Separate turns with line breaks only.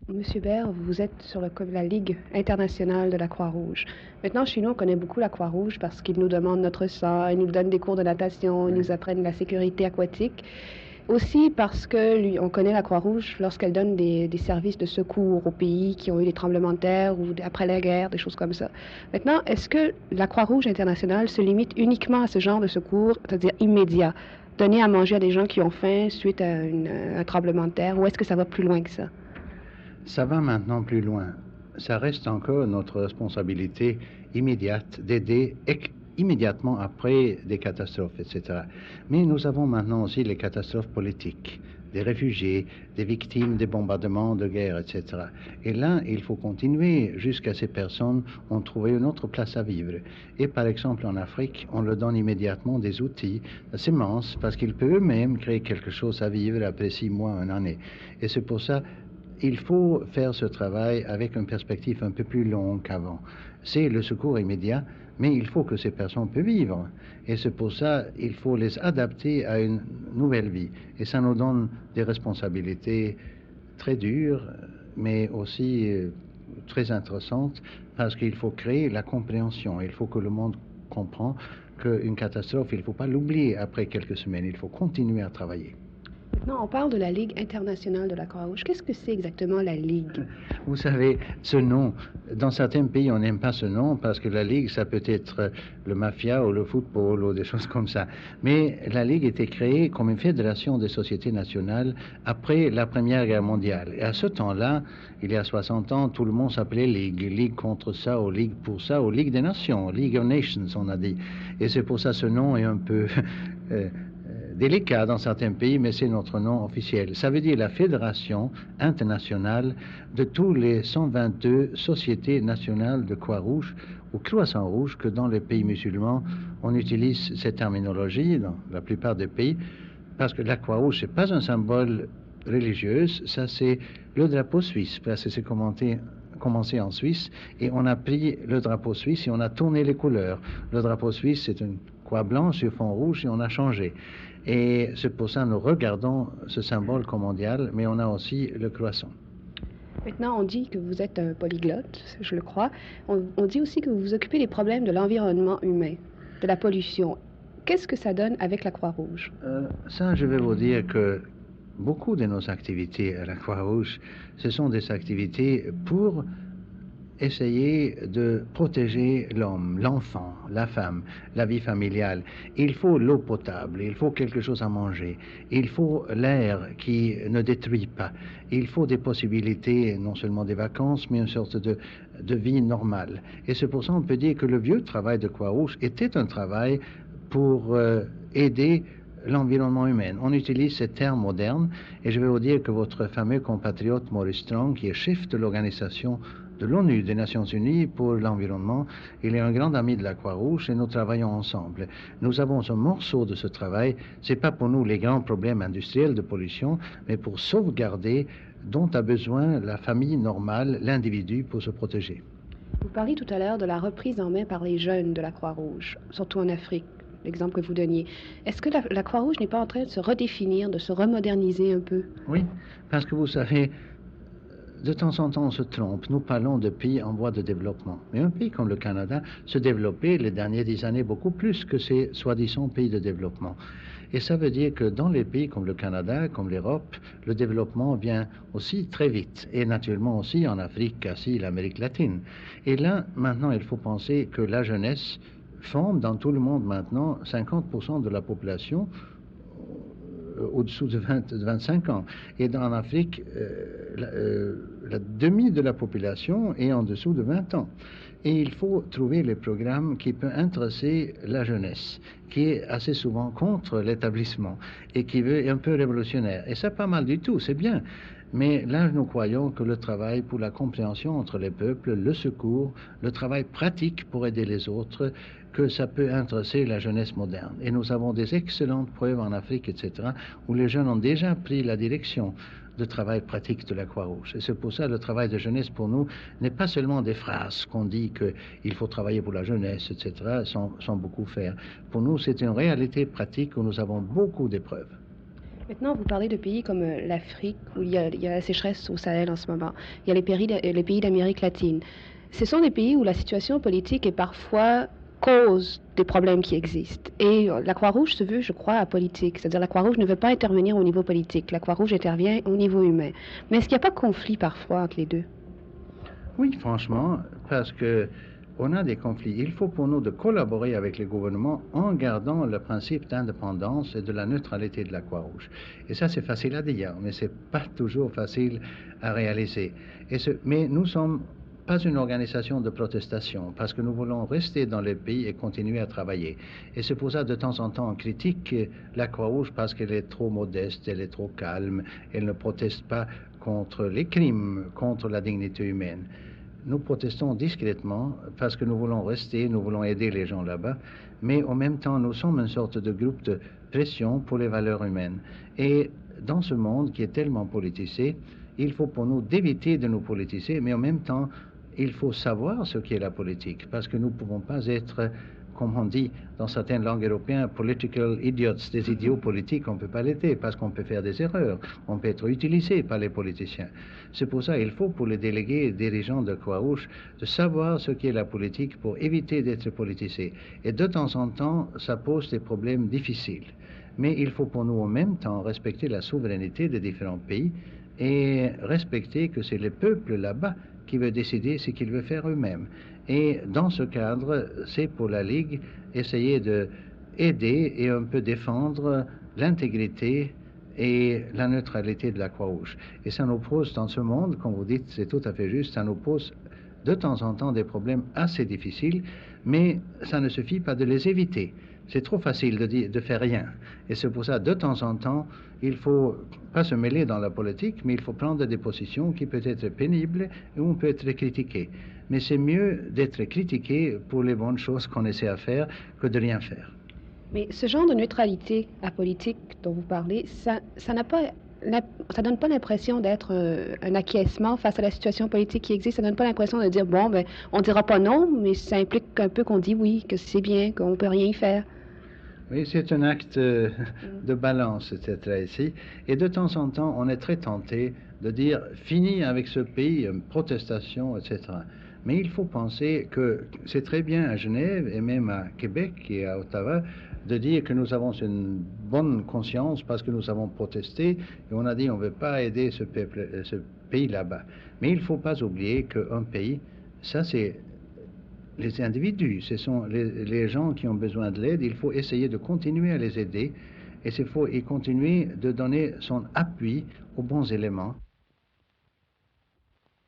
Monsieur Baird, vous êtes sur la Ligue internationale de la Croix-Rouge. Maintenant, chez nous, on connaît beaucoup la Croix-Rouge parce qu'ils nous demandent notre sang, ils nous donnent des cours de natation, ils
Oui.
nous apprennent la sécurité aquatique. Aussi parce que on connaît la Croix-Rouge lorsqu'elle donne des services de secours aux pays qui ont eu des tremblements de terre ou après la guerre, des choses comme ça. Maintenant, est-ce que la Croix-Rouge internationale se limite uniquement à ce genre de secours, c'est-à-dire immédiat, donner à manger à des gens qui ont faim suite à un tremblement de terre, ou est-ce que ça va plus loin que ça?
Ça va maintenant plus loin. Ça reste encore notre responsabilité immédiate d'aider immédiatement après des catastrophes, etc. Mais nous avons maintenant aussi les catastrophes politiques, des réfugiés, des victimes des bombardements de guerre, etc. Et là, il faut continuer jusqu'à ces personnes ont trouvé une autre place à vivre. Et par exemple, en Afrique, on leur donne immédiatement des outils, des semences, parce qu'ils peuvent eux-mêmes créer quelque chose à vivre après 6 mois, une année. Et c'est pour ça il faut faire ce travail avec une perspective un peu plus longue qu'avant. C'est le secours immédiat, mais il faut que ces personnes puissent vivre. Et c'est pour ça qu'il faut les adapter à une nouvelle vie. Et ça nous donne des responsabilités très dures, mais aussi très intéressantes, parce qu'il faut créer la compréhension. Il faut que le monde comprenne qu'une catastrophe, il ne faut pas l'oublier après quelques semaines. Il faut continuer à travailler.
Maintenant, on parle de la Ligue internationale de la Croix-Rouge. Qu'est-ce que c'est exactement la Ligue?
Vous savez, ce nom, dans certains pays, on n'aime pas ce nom parce que la Ligue, ça peut être le mafia ou le football ou des choses comme ça. Mais la Ligue était créée comme une fédération des sociétés nationales après la Première Guerre mondiale. Et à ce temps-là, il y a 60 ans, tout le monde s'appelait Ligue. Ligue contre ça, ou Ligue pour ça, ou Ligue des Nations, League of Nations, on a dit. Et c'est pour ça ce nom est un peu délicat dans certains pays, mais c'est notre nom officiel. Ça veut dire la Fédération internationale de tous les 122 sociétés nationales de Croix-Rouge ou Croissant-Rouge, que dans les pays musulmans, on utilise cette terminologie dans la plupart des pays, parce que la Croix-Rouge, ce n'est pas un symbole religieux, ça c'est le drapeau suisse, parce que c'est commencé en Suisse, et on a pris le drapeau suisse et on a tourné les couleurs. Le drapeau suisse, c'est une croix blanche sur fond rouge et on a changé. Et c'est pour ça que nous regardons ce symbole comme mondial, mais on a aussi le croissant.
Maintenant, on dit que vous êtes un polyglotte, je le crois. On dit aussi que vous vous occupez des problèmes de l'environnement humain, de la pollution. Qu'est-ce que ça donne avec la Croix-Rouge?
Ça, je vais vous dire que beaucoup de nos activités à la Croix-Rouge, ce sont des activités pour essayer de protéger l'homme, l'enfant, la femme, la vie familiale. Il faut l'eau potable, il faut quelque chose à manger, il faut l'air qui ne détruit pas, il faut des possibilités, non seulement des vacances, mais une sorte de vie normale. Et c'est pour ça qu'on peut dire que le vieux travail de Croix-Rouge était un travail pour aider l'environnement humain. On utilise ces termes modernes et je vais vous dire que votre fameux compatriote Maurice Strong, qui est chef de l'organisation de l'ONU, des Nations Unies pour l'environnement, il est un grand ami de la Croix-Rouge et nous travaillons ensemble. Nous avons un morceau de ce travail, c'est pas pour nous les grands problèmes industriels de pollution, mais pour sauvegarder dont a besoin la famille normale, l'individu pour se protéger.
Vous parliez tout à l'heure de la reprise en main par les jeunes de la Croix-Rouge, surtout en Afrique, l'exemple que vous donniez. Est-ce que la Croix-Rouge n'est pas en train de se redéfinir, de se remoderniser un peu?
Oui, parce que vous savez, de temps en temps, on se trompe. Nous parlons de pays en voie de développement. Mais un pays comme le Canada se développait les dernières 10 années beaucoup plus que ces soi-disant pays de développement. Et ça veut dire que dans les pays comme le Canada, comme l'Europe, le développement vient aussi très vite. Et naturellement aussi en Afrique, Asie, l'Amérique latine. Et là, maintenant, il faut penser que la jeunesse forme dans tout le monde maintenant 50% de la population au-dessous de 25 ans. Et en Afrique, la demi de la population est en dessous de 20 ans. Et il faut trouver les programmes qui peuvent intéresser la jeunesse, qui est assez souvent contre l'établissement et qui veut un peu révolutionnaire. Et ça, pas mal du tout, c'est bien. Mais là, nous croyons que le travail pour la compréhension entre les peuples, le secours, le travail pratique pour aider les autres, que ça peut intéresser la jeunesse moderne. Et nous avons des excellentes preuves en Afrique, etc., où les jeunes ont déjà pris la direction de travail pratique de la Croix-Rouge. Et c'est pour ça que le travail de jeunesse pour nous n'est pas seulement des phrases qu'on dit qu'il faut travailler pour la jeunesse, etc., sans beaucoup faire. Pour nous, c'est une réalité pratique où nous avons beaucoup d'épreuves.
Maintenant, vous parlez de pays comme l'Afrique, où il y a la sécheresse au Sahel en ce moment. Il y a les pays d'Amérique latine. Ce sont des pays où la situation politique est parfois cause des problèmes qui existent. Et la Croix-Rouge se veut, je crois, apolitique. C'est-à-dire la Croix-Rouge ne veut pas intervenir au niveau politique. La Croix-Rouge intervient au niveau humain. Mais est-ce qu'il n'y a pas de conflit parfois entre les deux?
Oui, franchement, parce que on a des conflits. Il faut pour nous de collaborer avec les gouvernements en gardant le principe d'indépendance et de la neutralité de la Croix-Rouge. Et ça, c'est facile à dire, mais c'est pas toujours facile à réaliser. Mais nous sommes pas une organisation de protestation, parce que nous voulons rester dans le pays et continuer à travailler. Et c'est pour ça, de temps en temps, on critique la Croix-Rouge parce qu'elle est trop modeste, elle est trop calme, elle ne proteste pas contre les crimes, contre la dignité humaine. Nous protestons discrètement parce que nous voulons rester, nous voulons aider les gens là-bas, mais en même temps, nous sommes une sorte de groupe de pression pour les valeurs humaines. Et dans ce monde qui est tellement politisé, il faut pour nous d'éviter de nous politiser, mais en même temps, il faut savoir ce qu'est la politique, parce que nous ne pouvons pas être, comme on dit dans certaines langues européennes, political idiots, des idiots politiques. On ne peut pas l'être, parce qu'on peut faire des erreurs, on peut être utilisé par les politiciens. C'est pour ça qu'il faut, pour les délégués et dirigeants de Croix-Rouge, de savoir ce qu'est la politique pour éviter d'être politisé. Et de temps en temps, ça pose des problèmes difficiles. Mais il faut pour nous en même temps respecter la souveraineté des différents pays et respecter que c'est le peuple là-bas qui veut décider ce qu'il veut faire eux-mêmes. Et dans ce cadre, c'est pour la Ligue essayer d'aider et un peu défendre l'intégrité et la neutralité de la Croix-Rouge. Et ça nous pose dans ce monde, comme vous dites, c'est tout à fait juste, ça nous pose de temps en temps des problèmes assez difficiles, mais ça ne suffit pas de les éviter. C'est trop facile de faire rien. Et c'est pour ça, de temps en temps, il faut pas se mêler dans la politique, mais il faut prendre des positions qui peuvent être pénibles et où on peut être critiqué. Mais c'est mieux d'être critiqué pour les bonnes choses qu'on essaie à faire que de rien faire.
Mais ce genre de neutralité apolitique dont vous parlez, ça donne pas l'impression d'être un acquiescement face à la situation politique qui existe. Ça donne pas l'impression de dire, bon, ben, on dira pas non, mais ça implique un peu qu'on dit oui, que c'est bien, qu'on peut rien y faire.
Oui, c'est un acte de balance, etc. ici. Et de temps en temps, on est très tenté de dire, fini avec ce pays, protestation, etc. Mais il faut penser que c'est très bien à Genève et même à Québec et à Ottawa de dire que nous avons une bonne conscience parce que nous avons protesté et on a dit on ne veut pas aider ce pays là-bas. Mais il ne faut pas oublier qu'un pays, ça c'est les individus, ce sont les gens qui ont besoin de l'aide. Il faut essayer de continuer à les aider et il faut continuer de donner son appui aux bons éléments.